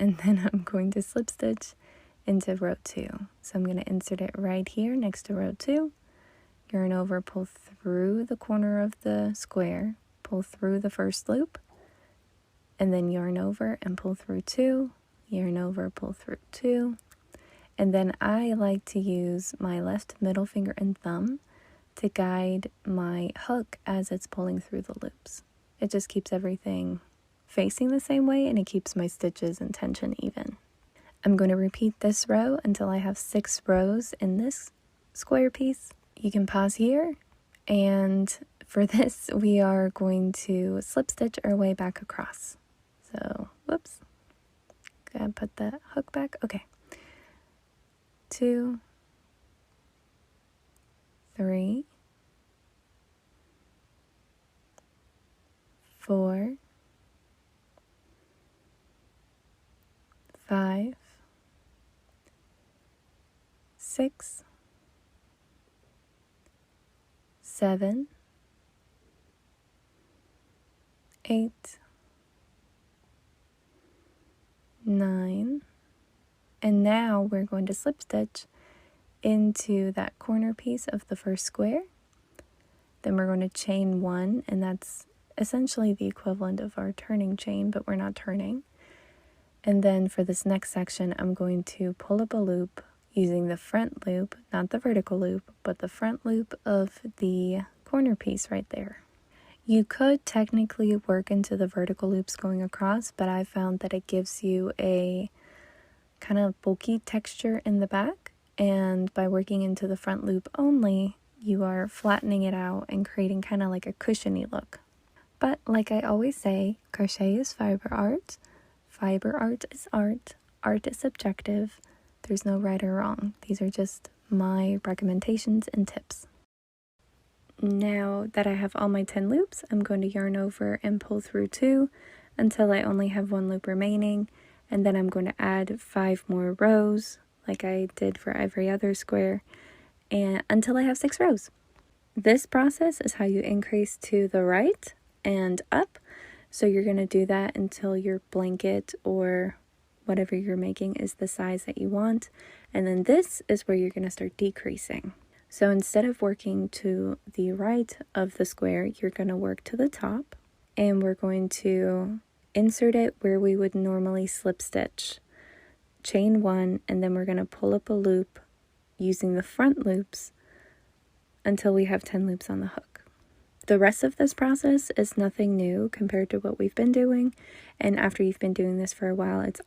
and then I'm going to slip stitch into row 2. So I'm going to insert it right here next to row 2, yarn over, pull through the corner of the square, pull through the first loop, and then yarn over and pull through 2, yarn over, pull through 2, and then I like to use my left middle finger and thumb to guide my hook as it's pulling through the loops. It just keeps everything facing the same way, and it keeps my stitches and tension even. I'm going to repeat this row until I have 6 rows in this square piece. You can pause here, and for this we are going to slip stitch our way back across. So, whoops, gotta put that hook back. Okay, 2, 3, 4, 5, 6, 7, 8, 9, and now we're going to slip stitch into that corner piece of the first square. Then we're going to chain 1, and that's essentially the equivalent of our turning chain, but we're not turning. And then for this next section, I'm going to pull up a loop using the front loop, not the vertical loop, but the front loop of the corner piece right there. You could technically work into the vertical loops going across, but I found that it gives you a kind of bulky texture in the back, and by working into the front loop only, you are flattening it out and creating kind of like a cushiony look. But like I always say, crochet is fiber art. Fiber art is art. Art is subjective. There's no right or wrong. These are just my recommendations and tips. Now that I have all my 10 loops, I'm going to yarn over and pull through 2 until I only have 1 loop remaining, and then I'm going to add 5 more rows like I did for every other square, and until I have 6 rows. This process is how you increase to the right and up. So you're going to do that until your blanket or whatever you're making is the size that you want. And then this is where you're going to start decreasing. So instead of working to the right of the square, you're going to work to the top. And we're going to insert it where we would normally slip stitch. Chain 1, and then we're going to pull up a loop using the front loops until we have 10 loops on the hook. The rest of this process is nothing new compared to what we've been doing, and after you've been doing this for a while, it's